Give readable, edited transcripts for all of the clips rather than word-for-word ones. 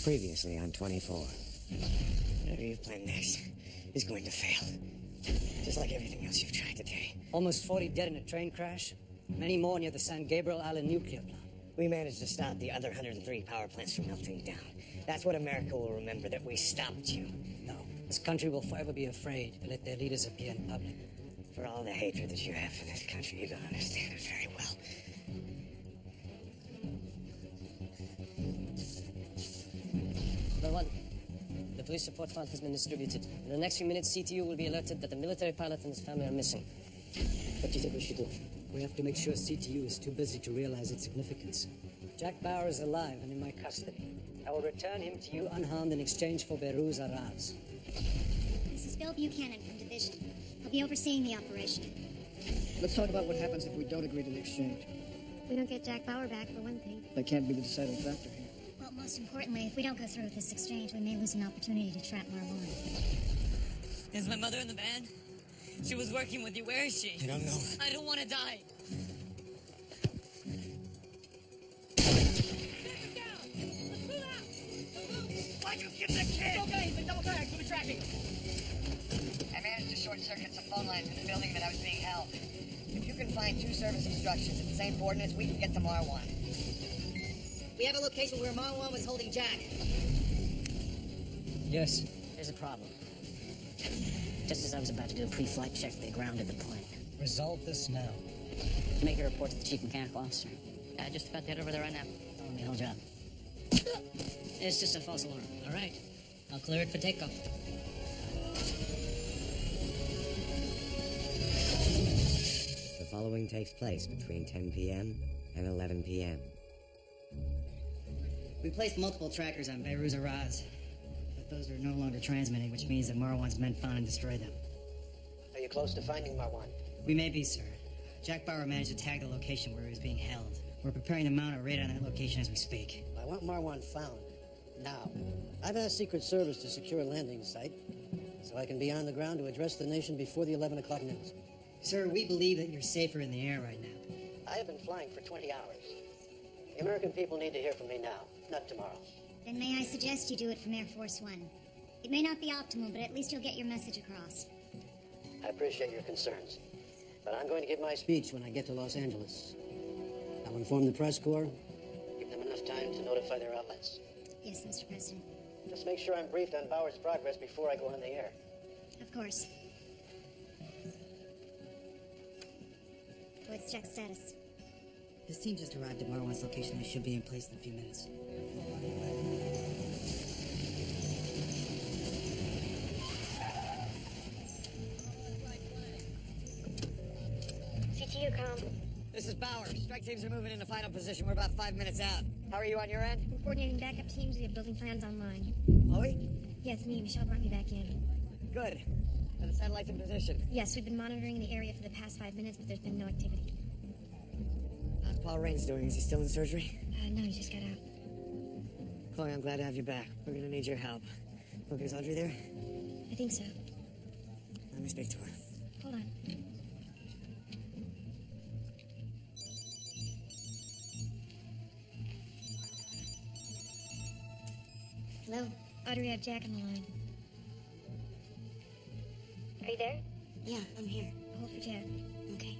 Previously on 24. Whatever you've planned next is going to fail. Just like everything else you've tried today. Almost 40 dead in a train crash. Many more near the San Gabriel Island nuclear plant. We managed to stop the other 103 power plants from melting down. That's what America will remember, that we stopped you. No, this country will forever be afraid to let their leaders appear in public. For all the hatred that you have for this country, you don't understand it very well. Number one, the police support fund has been distributed. In the next few minutes, CTU will be alerted that the military pilot and his family are missing. What do you think we should do? We have to make sure CTU is too busy to realize its significance. Jack Bauer is alive and in my custody. I will return him to you unharmed in exchange for Beru's Araz. This is Bill Buchanan from Division. I'll be overseeing the operation. Let's talk about what happens if we don't agree to the exchange. We don't get Jack Bauer back, for one thing. That can't be the deciding factor here. Well, most importantly, if we don't go through with this exchange, we may lose an opportunity to trap Marwan. Is my mother in the band? She was working with you. Where is she? I don't know. I don't want to die. Why'd you give the kid? Okay, he's been double tracked. We'll be tracking him. I managed to short-circuit some phone lines in the building that I was being held. If you can find two service instructions at the same coordinates, we can get to Marwan. We have a location where Marwan was holding Jack. Yes. There's a problem. Just as I was about to do a pre-flight check, they grounded the plane. Resolve this now. Make a report to the chief mechanical officer. Just about to head over there right now. On the whole job. It's just a false alarm. All right. I'll clear it for takeoff. The following takes place between 10 p.m. and 11 p.m. We placed multiple trackers on Beru's Araz, but those are no longer transmitting, which means that Marwan's men found and destroyed them. Are you close to finding Marwan? We may be, sir. Jack Bauer managed to tag the location where he was being held. We're preparing to mount a raid on that location as we speak. I want Marwan found. Now. I've asked Secret Service to secure a landing site so I can be on the ground to address the nation before the 11 o'clock news. Sir, we believe that you're safer in the air right now. I have been flying for 20 hours. The American people need to hear from me now, not tomorrow. Then may I suggest you do it from Air Force One? It may not be optimal, but at least you'll get your message across. I appreciate your concerns, but I'm going to give my speech when I get to Los Angeles. I'll inform the press corps, give them enough time to notify their outlets. Yes, Mr. President. Just make sure I'm briefed on Bauer's progress before I go on the air. Of course. What's Jack's status? His team just arrived at Marwan's location. They should be in place in a few minutes. CTU comm. This is Bauer. Strike teams are moving into final position. We're about 5 minutes out. How are you on your end? We're coordinating backup teams. We have building plans online. Are we? Yes, me. Michelle brought me back in. Good. Are the satellites in position? Yes, we've been monitoring the area for the past 5 minutes, but there's been no activity. How's Paul Raines doing? Is he still in surgery? No, he just got out. Chloe, I'm glad to have you back. We're going to need your help. Look, is Audrey there? I think so. Let me speak to her. Hold on. Hello? Audrey, I have Jack on the line. Are you there? Yeah, I'm here. Hold for Jack. Okay.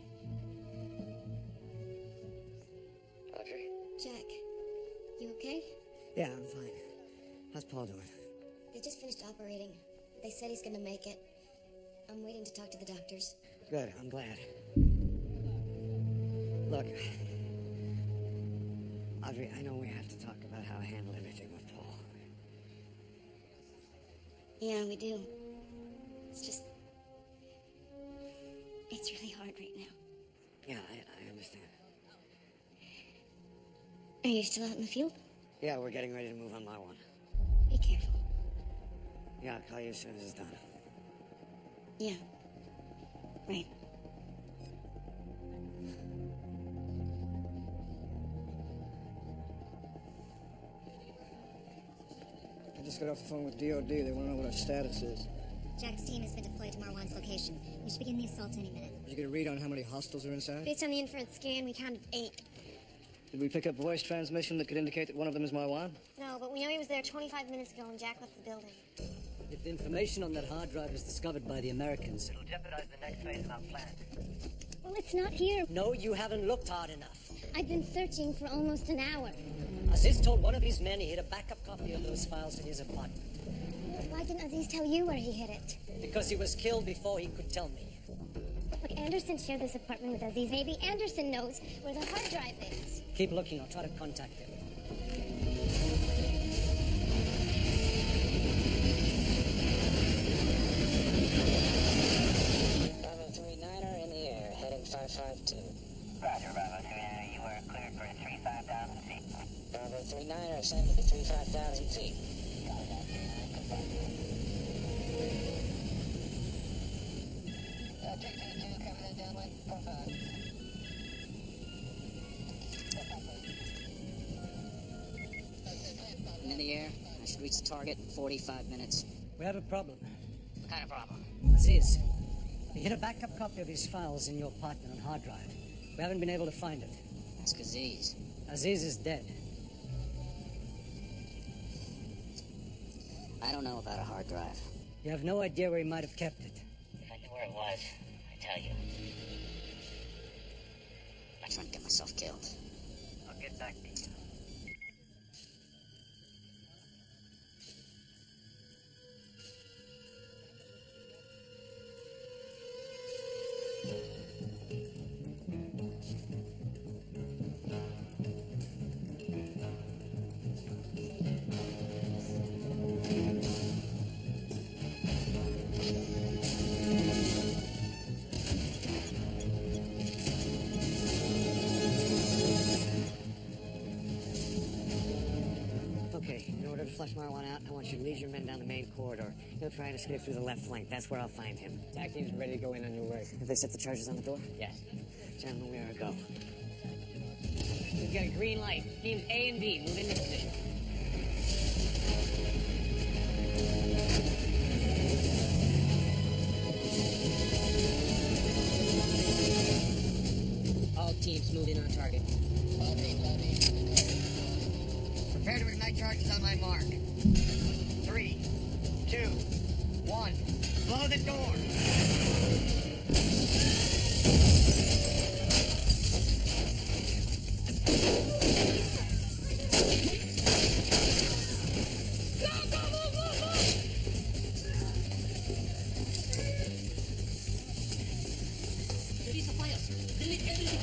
Audrey? Jack, you okay? Yeah, I'm fine. How's Paul doing? They just finished operating. They said he's gonna make it. I'm waiting to talk to the doctors. Good, I'm glad. Look, Audrey, I know we have to talk about how I handled everything with Paul. Yeah, we do. It's just... It's really hard right now. Yeah, I understand. Are you still out in the field? Yeah, we're getting ready to move on Marwan. Be careful. Yeah, I'll call you as soon as it's done. Yeah. Right. I just got off the phone with DOD. They want to know what our status is. Jack's team has been deployed to Marwan's location. We should begin the assault any minute. Did you get a read on how many hostiles are inside? Based on the infrared scan, we counted 8. Did we pick up voice transmission that could indicate that one of them is Marwan? No, but we know he was there 25 minutes ago when Jack left the building. If the information on that hard drive is discovered by the Americans... It'll jeopardize the next phase of our plan. Well, it's not here. No, you haven't looked hard enough. I've been searching for almost an hour. Aziz told one of his men he hid a backup copy of those files in his apartment. Why didn't Aziz tell you where he hid it? Because he was killed before he could tell me. Look, Anderson shared this apartment with Aziz. Maybe Anderson knows where the hard drive is. Keep looking. I'll try to contact him. Bravo 39er in the air, heading 552. Roger, Bravo 39er. You are cleared for 35,000 feet. Bravo 39er, ascending to 35,000 feet. I'm in the air. I should reach the target in 45 minutes. We have a problem. What kind of problem? Aziz, he hid a backup copy of his files in your apartment on hard drive. We haven't been able to find it. Ask Aziz. Aziz is dead. I don't know about a hard drive. You have no idea where he might have kept it. If I knew where it was, I'd tell you. I'm not trying to get myself killed. I'll get back to you. Okay, in order to flush Marwan out, I want you to lead your men down the main corridor. He'll try and escape through the left flank. That's where I'll find him. Attack team's ready to go in on your way. Have they set the charges on the door? Yes. Gentlemen, we are to go. We've got a green light. Teams A and B, move into position. All teams move in on target. Prepare to ignite charges on my mark. 3, 2, 1. Blow the door. Release the files. Delete everything.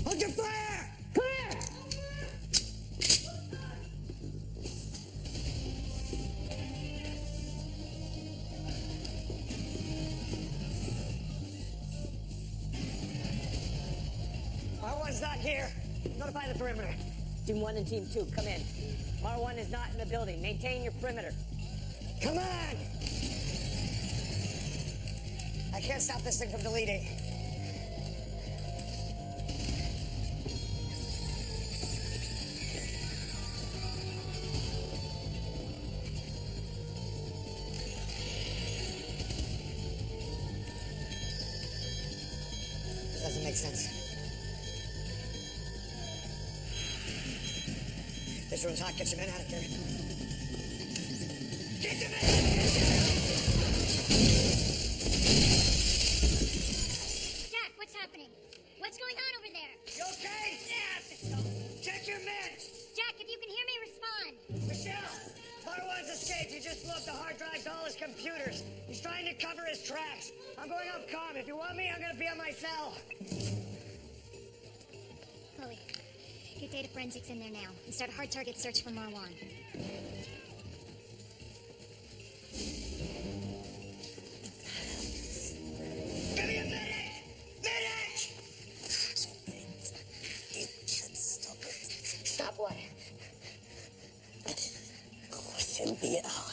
Hold your fire! Clear! Marwan's not here. Notify the perimeter. Team 1 and Team 2, come in. Marwan is not in the building. Maintain your perimeter. Come on! I can't stop this thing from deleting. sense. This room's hot. Get your men out of here. Get your men! Jack, what's happening? What's going on over there? You okay? Yes! Check your men! Jack, if you can hear me, respond. Michelle! Marwan's escaped. He just blew up the hard drives to all his computers. He's trying to cover his tracks. I'm going off comm. If you want me, I'm gonna be on my cell. Chloe, get data forensics in there now and start a hard target search for Marwan. Give me a minute! Minute! You can't stop it. Stop what? Within the hour.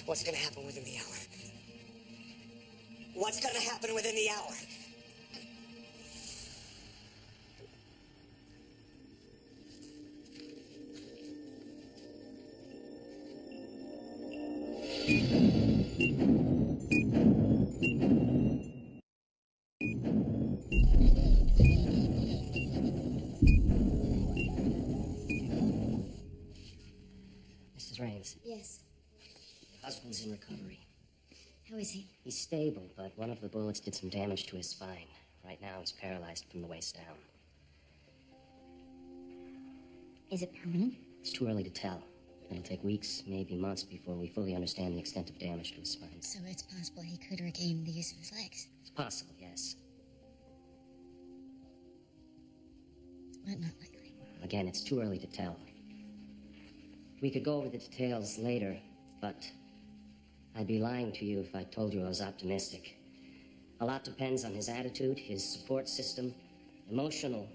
What's gonna happen within the hour? What's gonna happen within the hour? Mrs. Raines, Yes. husband's in recovery. How is he? He's stable, but one of the bullets did some damage to his spine. Right now, he's paralyzed from the waist down. Is it permanent? It's too early to tell. It'll take weeks, maybe months, before we fully understand the extent of damage to his spine. So it's possible he could regain the use of his legs. It's possible, yes. But not likely. Again, it's too early to tell. We could go over the details later, but I'd be lying to you if I told you I was optimistic. A lot depends on his attitude, his support system, emotional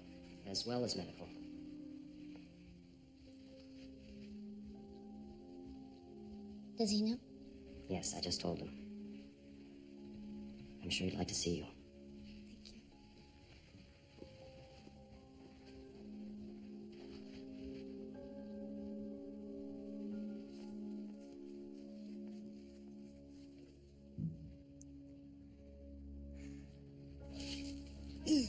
as well as medical. Does he know? Yes, I just told him. I'm sure he'd like to see you. Thank you.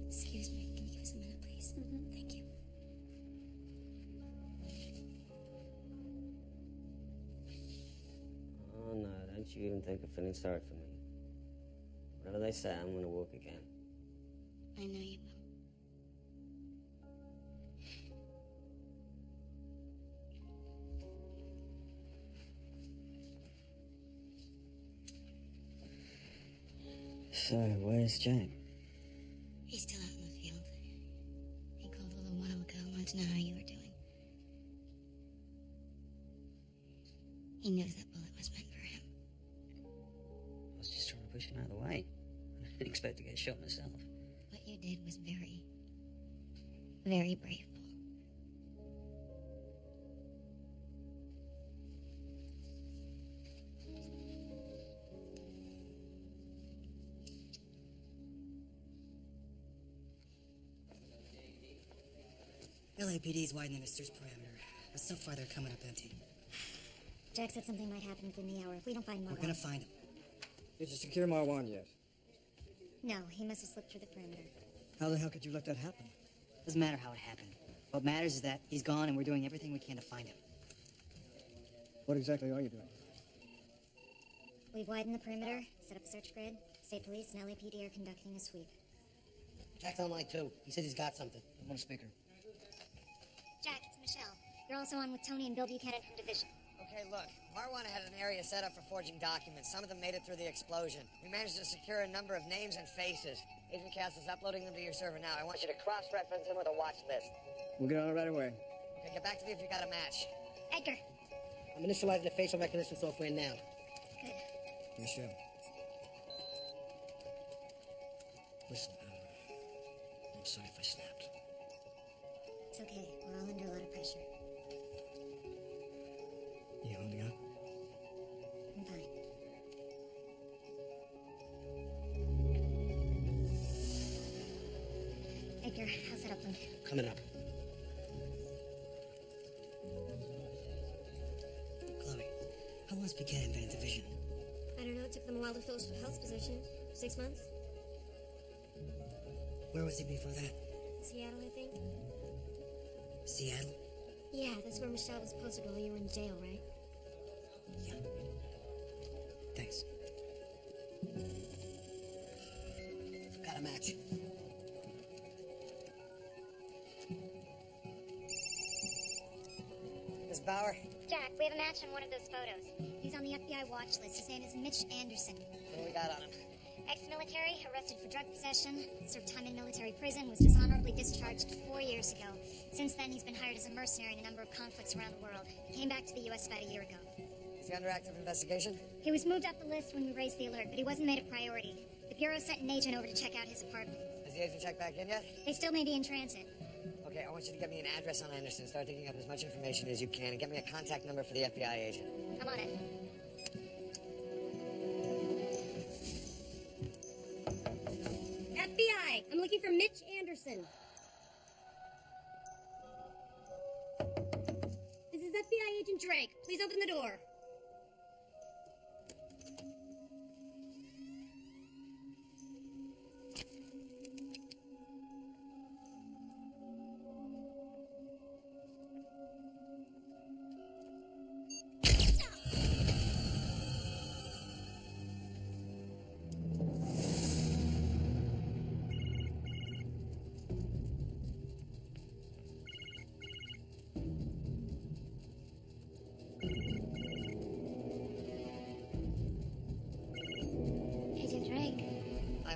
Excuse me. Can you give us a minute, please? Thank you. Oh, no, don't you even think of feeling sorry for me. Whatever they say, I'm gonna walk again. I know you will. So, where's Jack? He's still out in the field. He called a little while ago, wanted to know how you were doing. He knows that bullet was meant for him. I was just trying to push him out of the way. I didn't expect to get shot myself. What you did was very, very brave, Paul. LAPD's widening their search perimeter, but so far they're coming up empty. Jack said something might happen within the hour if we don't find Marwan. We're gonna find him. Did you secure Marwan yet? No, he must have slipped through the perimeter. How the hell could you let that happen? Doesn't matter how it happened. What matters is that he's gone and we're doing everything we can to find him. What exactly are you doing? We've widened the perimeter, set up a search grid. State police and LAPD are conducting a sweep. Jack's online too. He says he's got something. I'm on a speaker. Jack, it's Michelle. You're also on with Tony and Bill Buchanan from Division. Okay, look. Marwan had an area set up for forging documents. Some of them made it through the explosion. We managed to secure a number of names and faces. Agent Cass is uploading them to your server now. I want you to cross-reference them with a watch list. We'll get on it right away. Okay, get back to me if you got a match. Edgar. I'm initializing the facial recognition software now. Good. Michelle. Listen, I'm sorry if I snapped. It's okay. We're all under a lot of pressure. You holding up? I'm fine. Edgar, how's that upload? Coming up. Chloe, how long's Buchanan been in Division? I don't know. It took them a while to fill his health position. 6 months. Where was he before that? Seattle, I think. Seattle? Yeah, that's where Michelle was posted while you were in jail, right? Yeah. Thanks. Got a match. Miss Bauer? Jack, we have a match on one of those photos. He's on the FBI watch list. His name is Mitch Anderson. What do we got on him? Ex-military, arrested for drug possession, served time in military prison, was dishonorably discharged 4 years ago. Since then, he's been hired as a mercenary in a number of conflicts around the world. He came back to the U.S. about a year ago. Is he under active investigation? He was moved up the list when we raised the alert, but he wasn't made a priority. The Bureau sent an agent over to check out his apartment. Has the agent checked back in yet? They still may be in transit. Okay, I want you to get me an address on Anderson, start digging up as much information as you can, and get me a contact number for the FBI agent. I'm on it. FBI! I'm looking for Mitch Anderson. This is FBI Agent Drake. Please open the door.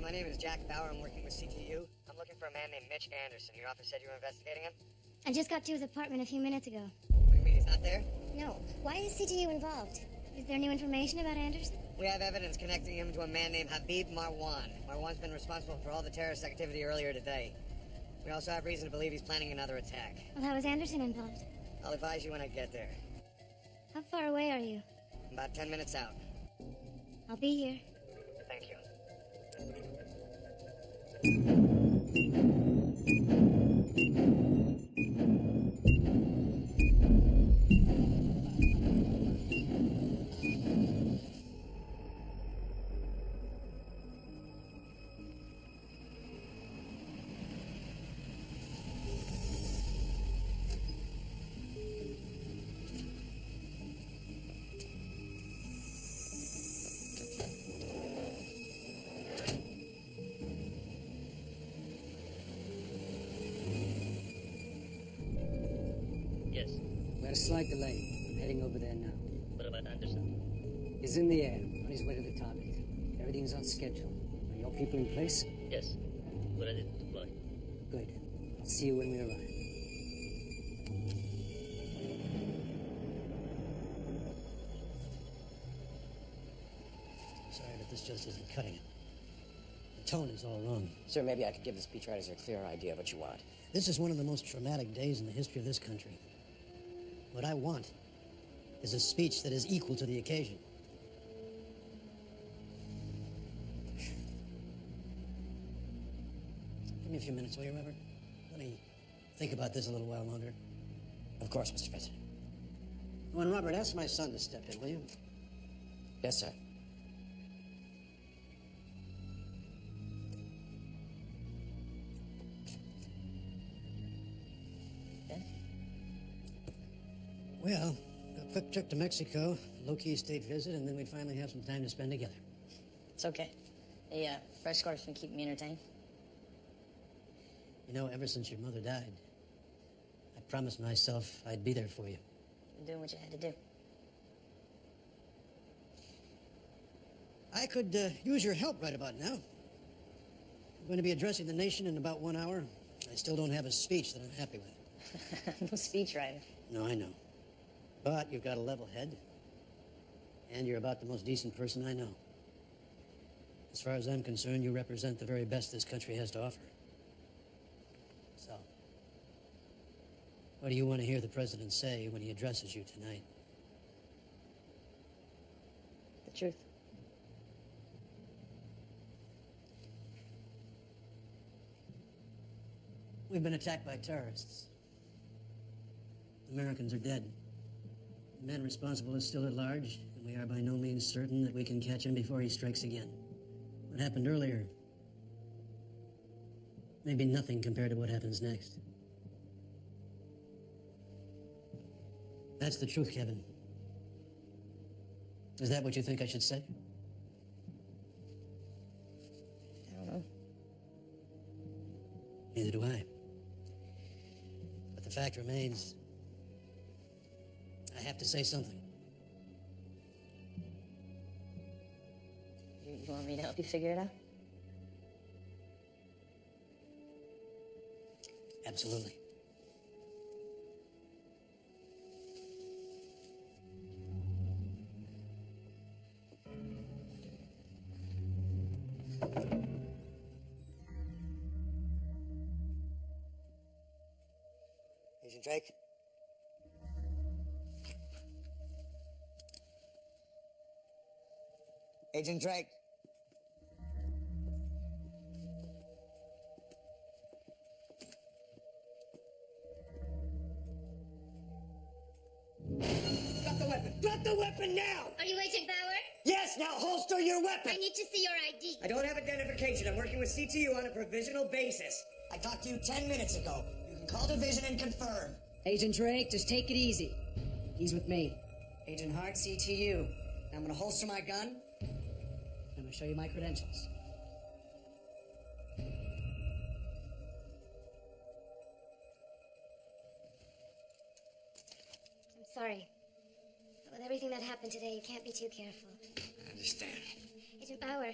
My name is Jack Bauer. I'm working with CTU. I'm looking for a man named Mitch Anderson. Your office said you were investigating him? I just got to his apartment a few minutes ago. What do you mean, he's not there? No. Why is CTU involved? Is there new information about Anderson? We have evidence connecting him to a man named Habib Marwan. Marwan's been responsible for all the terrorist activity earlier today. We also have reason to believe he's planning another attack. Well, how is Anderson involved? I'll advise you when I get there. How far away are you? About 10 minutes out. I'll be here. Thank you. A slight delay. I'm heading over there now. What about Anderson? He's in the air, on his way to the target. Everything's on schedule. Are your people in place? Yes. We're ready to deploy. Good. I'll see you when we arrive. Sorry, but this just isn't cutting it. The tone is all wrong. Sir, maybe I could give the speechwriters a clearer idea of what you want. This is one of the most traumatic days in the history of this country. What I want is a speech that is equal to the occasion. Give me a few minutes, will you, Robert? Let me think about this a little while longer. Of course, Mr. President. Oh, and Robert, ask my son to step in, will you? Yes, sir. Well, a quick trip to Mexico, low-key state visit, and then we'd finally have some time to spend together. It's okay. The fresh scarf's been keeping me entertained. You know, ever since your mother died, I promised myself I'd be there for you. You're doing what you had to do. I could use your help right about now. I'm going to be addressing the nation in about 1 hour. I still don't have a speech that I'm happy with. No speechwriter. No, I know. But you've got a level head, and you're about the most decent person I know. As far as I'm concerned, you represent the very best this country has to offer. So, what do you want to hear the president say when he addresses you tonight? The truth. We've been attacked by terrorists. Americans are dead. The man responsible is still at large, And we are by no means certain that we can catch him before he strikes again. What happened earlier may be nothing compared to what happens next. That's the truth, Kevin. Is that what you think I should say? I don't know. Neither do I. But the fact remains, I have to say something. You want me to help you figure it out? Absolutely. Agent Drake? Agent Drake? Drop the weapon! Drop the weapon now! Are you Agent Bauer? Yes, now holster your weapon! I need to see your ID. I don't have identification. I'm working with CTU on a provisional basis. I talked to you 10 minutes ago. You can call division and confirm. Agent Drake, just take it easy. He's with me. Agent Hart, CTU. Now I'm gonna holster my gun. I'm gonna show you my credentials. I'm sorry. But with everything that happened today, you can't be too careful. I understand. Agent Bauer,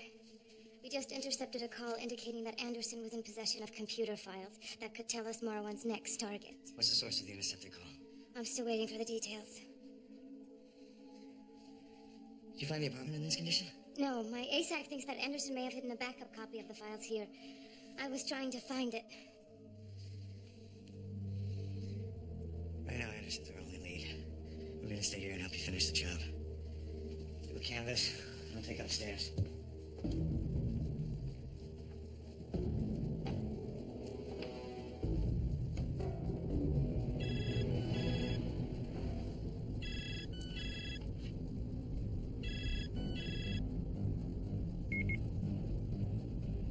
we just intercepted a call indicating that Anderson was in possession of computer files that could tell us Marwan's next target. What's the source of the intercepted call? I'm still waiting for the details. Did you find the apartment in this condition? No, my ASAC thinks that Anderson may have hidden a backup copy of the files here. I was trying to find it. Right now, Anderson's our only lead. We're gonna stay here and help you finish the job. Do a canvas. I'll take upstairs.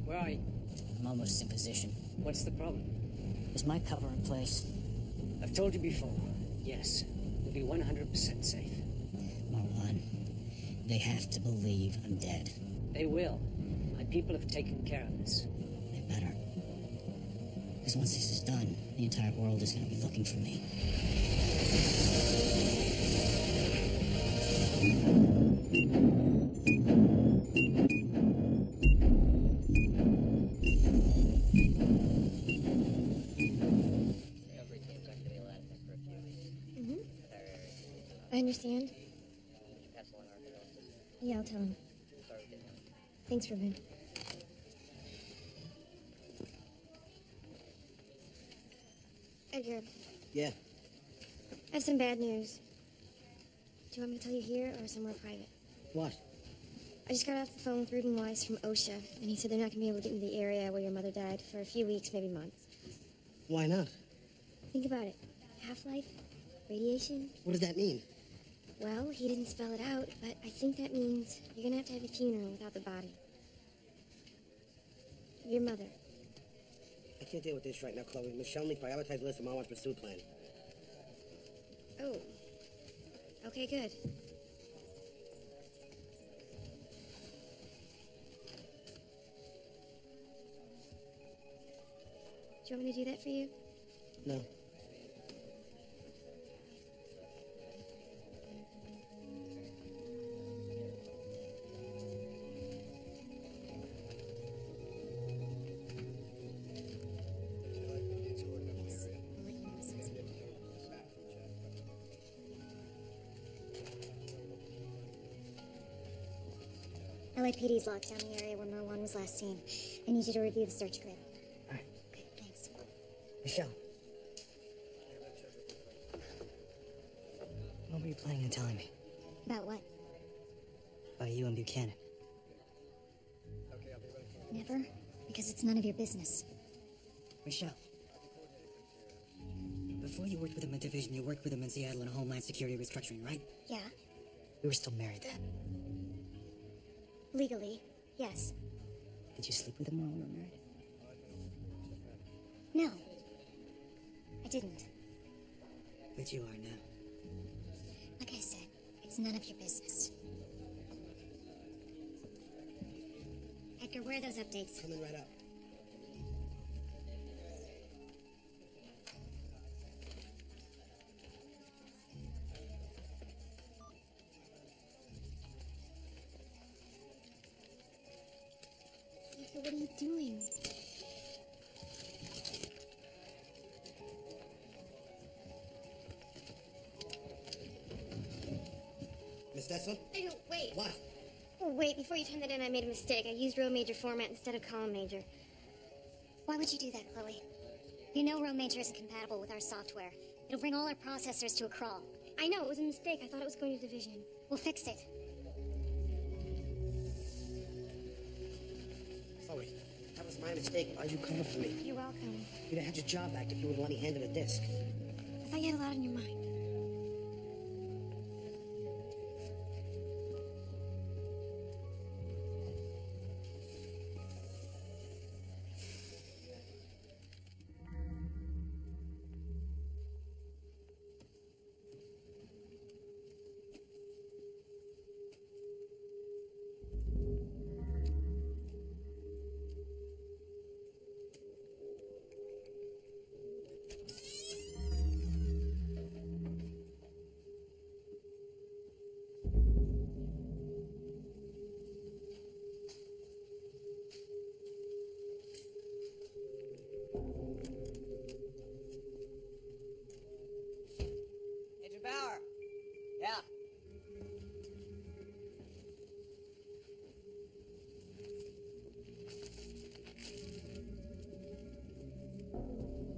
Where are you? I'm almost in position. What's the problem? Is my cover in place? I've told you before. Yes, we'll be 100% safe. Marwan, they have to believe I'm dead. They will. My people have taken care of this. They better. Because once this is done, the entire world is going to be looking for me. I understand. Yeah, I'll tell him. Thanks, Ruben. Edgar, Yeah. I have some bad news. Do you want me to tell you here or somewhere private? What? I just got off the phone with Ruben Weiss from OSHA, and he said they're not going to be able to get into the area where your mother died for a few weeks, maybe months. Why not? Think about it. Half-life? Radiation? What does that mean? Well, he didn't spell it out, but I think that means you're going to have a funeral without the body. Your mother. I can't deal with this right now, Chloe. Michelle and me prioritize the list of Marwan's pursuit plan. Oh. Okay, good. Do you want me to do that for you? No. LAPD's locked down the area where Marwan was last seen. I need you to review the search grid. All right. Okay, thanks. Michelle. What were you planning on telling me? About what? About you and Buchanan. Never? Because it's none of your business. Michelle. Before you worked with him in Division, you worked with him in Seattle in Homeland Security Restructuring, right? Yeah. We were still married then. Legally, yes. Did you sleep with him while we were married? No. I didn't. But you are now. Like I said, it's none of your business. Edgar, where are those updates? Coming right up. Edgar, what are you doing? Miss Detzel? I don't, wait. What? Oh, wait, before you turn that in, I made a mistake. I used row major format instead of column major. Why would you do that, Chloe? You know row major isn't compatible with our software. It'll bring all our processors to a crawl. I know, it was a mistake. I thought it was going to division. We'll fix it. Chloe, that was my mistake. Why'd you cover for me? You're welcome. You'd have had your job back if you would have let me handle the disc. I thought you had a lot on your mind. Agent Bauer. Yeah.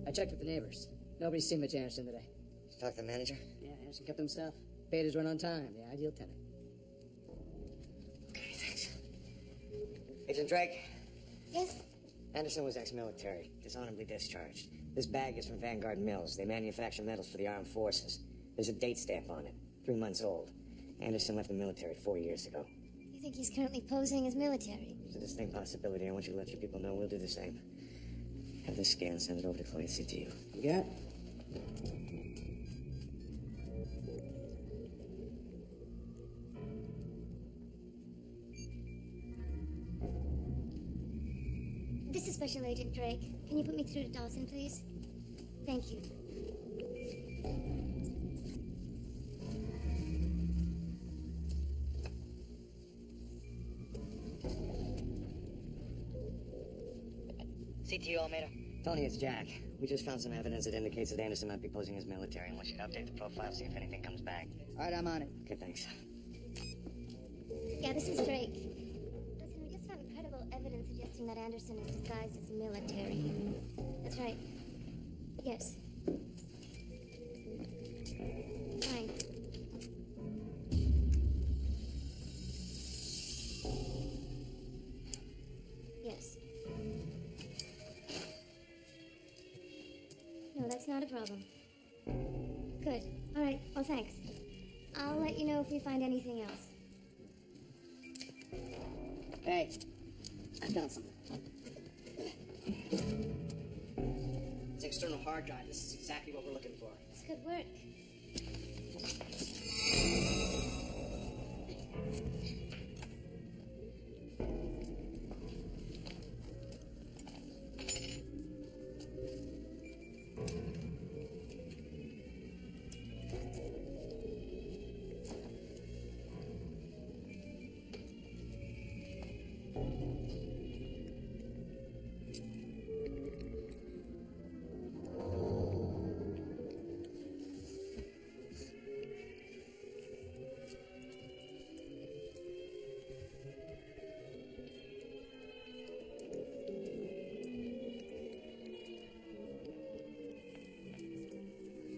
I checked with the neighbors. Nobody's seen much Anderson today. Did you talk to the manager? Yeah, Anderson kept himself. Paid his rent on time. The ideal tenant. Okay, thanks. Agent Drake. Yes? Anderson was ex-military, dishonorably discharged. This bag is from Vanguard Mills. They manufacture metals for the armed forces. There's a date stamp on it, 3 months old. Anderson left the military 4 years ago. You think he's currently posing as military? It's a distinct possibility. I want you to let your people know we'll do the same. Have this scan, send it over to Chloe at CTU. You got it? This is Special Agent Drake. Can you put me through to Dawson, please? Thank you. CTU Almeida. Tony, it's Jack. We just found some evidence that indicates that Anderson might be posing as military. I want you to update the profile, see if anything comes back. All right, I'm on it. Okay, thanks. Yeah, this is Drake. Listen, we just found incredible evidence suggesting that Anderson is disguised as military. That's right. Yes. Fine. Yes. No, that's not a problem. Good. All right. Well, thanks. I'll let you know if we find anything else. Hey, I found something. It's an external hard drive. This is exactly what we're looking for. It's good work.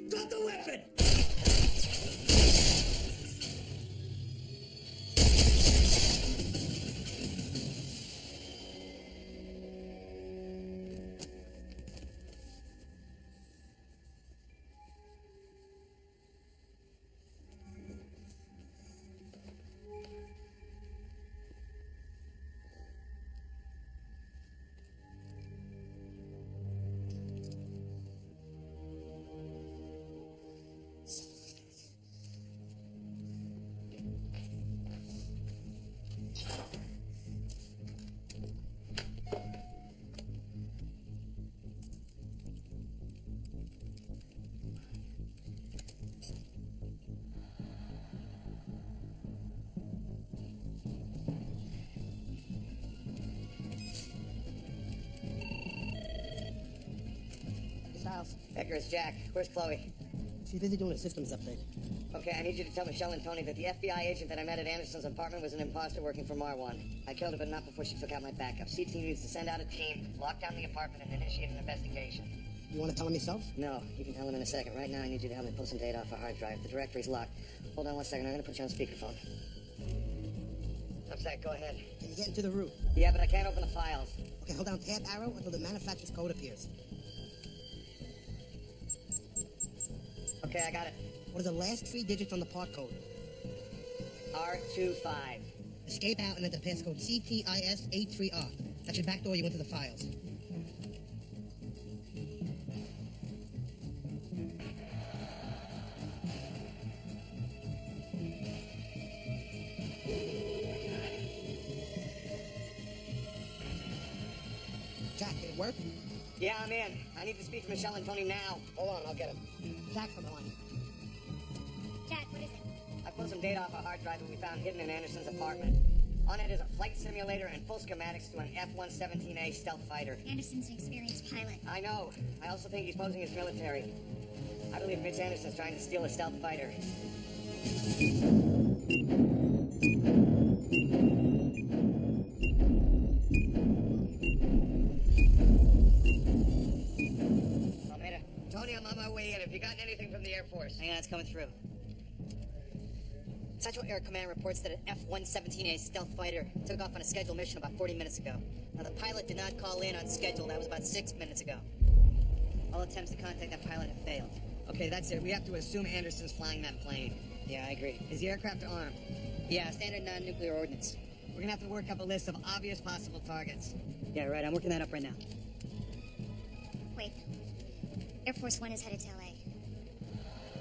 Drop the weapon! Baker, it's Jack. Where's Chloe? She's busy doing a systems update. Okay, I need you to tell Michelle and Tony that the FBI agent that I met at Anderson's apartment was an imposter working for Marwan. I killed her, but not before she took out my backup. CT needs to send out a team, lock down the apartment, and initiate an investigation. You want to tell him yourself? No, you can tell him in a second. Right now, I need you to help me pull some data off a hard drive. The directory's locked. Hold on 1 second. I'm going to put you on speakerphone. I'm set. Go ahead. Can you get into the root? Yeah, but I can't open the files. Okay, hold down tab arrow until the manufacturer's code appears. Okay, I got it. What are the last 3 digits on the part code? R25. Escape out and enter passcode CTIS83R. That should backdoor you into the files. Jack, did it work? Yeah, I'm in. I need to speak to Michelle and Tony now. Hold on, I'll get him. Jack's on the line. Jack, what is it? I pulled some data off a hard drive that we found hidden in Anderson's apartment. On it is a flight simulator and full schematics to an F-117A stealth fighter. Anderson's an experienced pilot. I know. I also think he's posing as military. I believe Mitch Anderson's trying to steal a stealth fighter. Tony, I'm on my way in. Have you gotten anything from the Air Force? Hang on, it's coming through. Central Air Command reports that an F-117A stealth fighter took off on a scheduled mission about 40 minutes ago. Now, the pilot did not call in on schedule. That was about 6 minutes ago. All attempts to contact that pilot have failed. Okay, that's it. We have to assume Anderson's flying that plane. Yeah, I agree. Is the aircraft armed? Yeah, standard non-nuclear ordnance. We're gonna have to work up a list of obvious possible targets. Yeah, right. I'm working that up right now. Wait. Air Force One is headed to LA.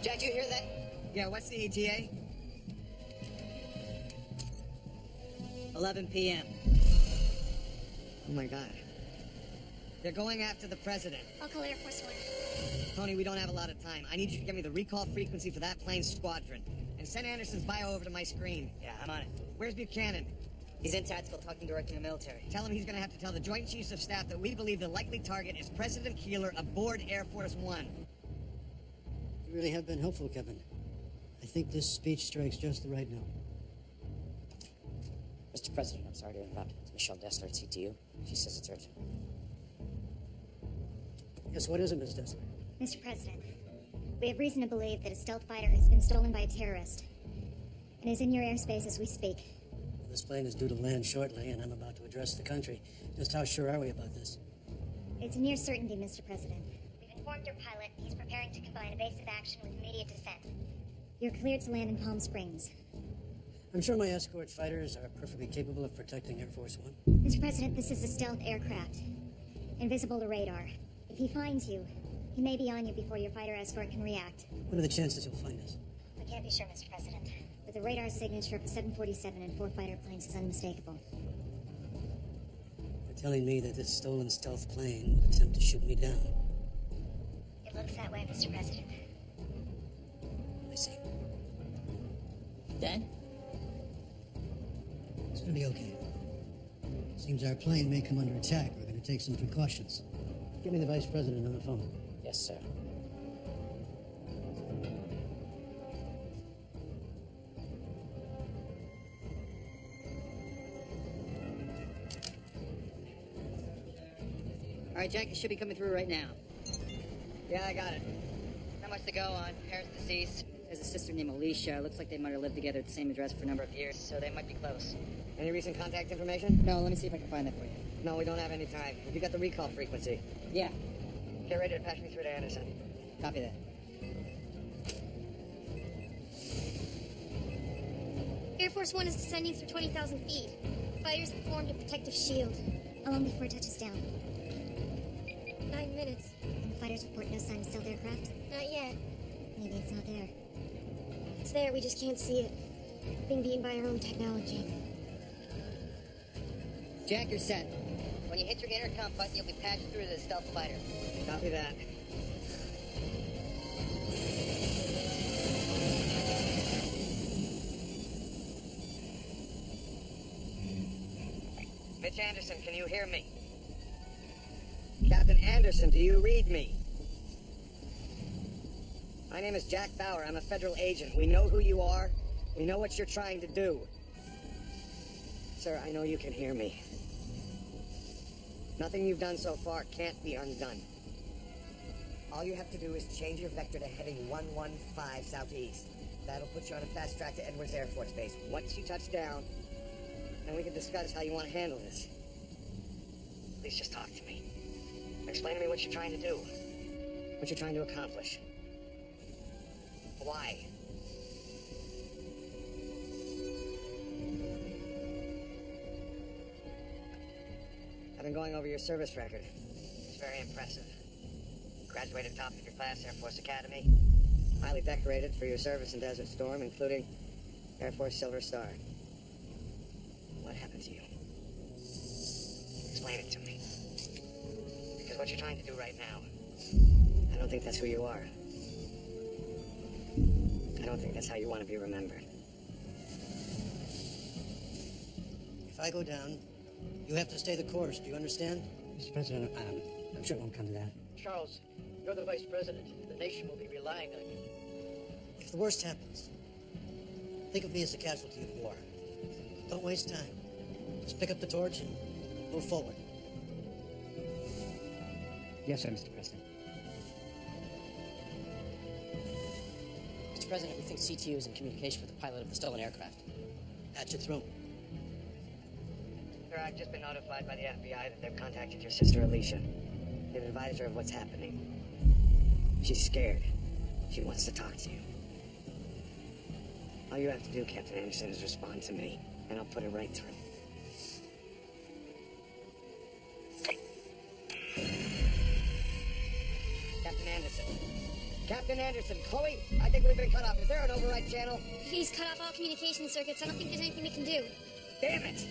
Jack, you hear that? Yeah, what's the ETA? 11 p.m. Oh my God. They're going after the president. I'll call Air Force One. Tony, we don't have a lot of time. I need you to give me the recall frequency for that plane's squadron. And send Anderson's bio over to my screen. Yeah, I'm on it. Where's Buchanan? He's in tactical, talking directly to the military. Tell him he's gonna have to tell the Joint Chiefs of Staff that we believe the likely target is President Keeler aboard Air Force One. You really have been helpful, Kevin. I think this speech strikes just the right note. Mr. President, I'm sorry to interrupt. It's Michelle Dessler at CTU. She says it's urgent. Yes, what is it, Ms. Dessler? Mr. President, we have reason to believe that a stealth fighter has been stolen by a terrorist and is in your airspace as we speak. Well, this plane is due to land shortly, and I'm about to address the country. Just how sure are we about this? It's a near certainty, Mr. President. We've informed your pilot he's preparing to combine evasive action with immediate descent. You're cleared to land in Palm Springs. I'm sure my escort fighters are perfectly capable of protecting Air Force One. Mr. President, this is a stealth aircraft. Invisible to radar. If he finds you, he may be on you before your fighter escort can react. What are the chances he'll find us? We can't be sure, Mr. President. But the radar signature of a 747 and 4 fighter planes is unmistakable. You're telling me that this stolen stealth plane will attempt to shoot me down. It looks that way, Mr. President. I see. Dad? It's gonna be okay. Seems our plane may come under attack. We're gonna take some precautions. Get me the Vice President on the phone. Yes, sir. All right, Jack, it should be coming through right now. Yeah, I got it. Not much to go on. Parents deceased. There's a sister named Alicia. Looks like they might have lived together at the same address for a number of years, so they might be close. Any recent contact information? No, let me see if I can find that for you. No, we don't have any time. Have you got the recall frequency? Yeah. Get ready to patch me through to Anderson. Copy that. Air Force One is descending through 20,000 feet. Fighters have formed a protective shield. How long before it touches down? 9 minutes. And the fighters report no sign of stealth aircraft? Not yet. Maybe it's not there. It's there, we just can't see it. Being beaten by our own technology. Jack, you're set. When you hit your intercom button, you'll be patched through to the stealth fighter. Copy that. Mitch Anderson, can you hear me? Captain Anderson, do you read me? My name is Jack Bauer. I'm a federal agent. We know who you are. We know what you're trying to do. Sir, I know you can hear me. Nothing you've done so far can't be undone. All you have to do is change your vector to heading 115 southeast. That'll put you on a fast track to Edwards Air Force Base. Once you touch down, then we can discuss how you want to handle this. Please just talk to me. Explain to me what you're trying to do. What you're trying to accomplish. Why? I've been going over your service record. It's very impressive. Graduated top of your class, Air Force Academy. Highly decorated for your service in Desert Storm, including Air Force Silver Star. What happened to you? Explain it to me. Because what you're trying to do right now, I don't think that's who you are. I don't think that's how you want to be remembered. If I go down, you have to stay the course. Do you understand? Mr. President, I'm sure it won't come to that. Charles, you're the vice president. The nation will be relying on you. If the worst happens, think of me as a casualty of war. Don't waste time. Just pick up the torch and move forward. Yes, sir, Mr. President. Mr. President, we think CTU is in communication with the pilot of the stolen aircraft. Patch it through. Sir, I've just been notified by the FBI that they've contacted your sister, Alicia. They've advised her of what's happening. She's scared. She wants to talk to you. All you have to do, Captain Anderson, is respond to me, and I'll put it right through. Captain Anderson. Captain Anderson. Chloe, I think we've been cut off. Is there an override channel? He's cut off all communication circuits. I don't think there's anything we can do. Damn it!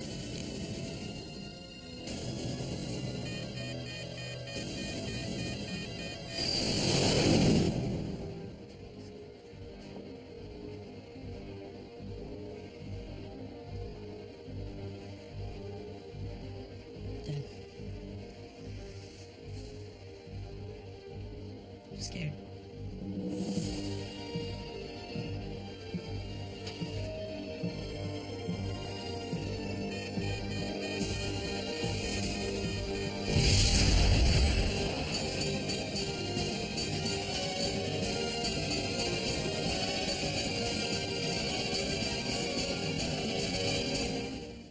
I'm scared.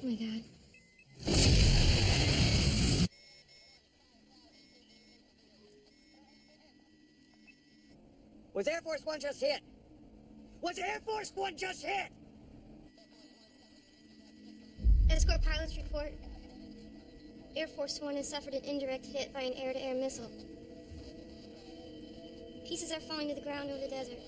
Oh my God. Was Air Force One just hit? Was Air Force One just hit? Escort pilots report. Air Force One has suffered an indirect hit by an air-to-air missile. Pieces are falling to the ground over the desert.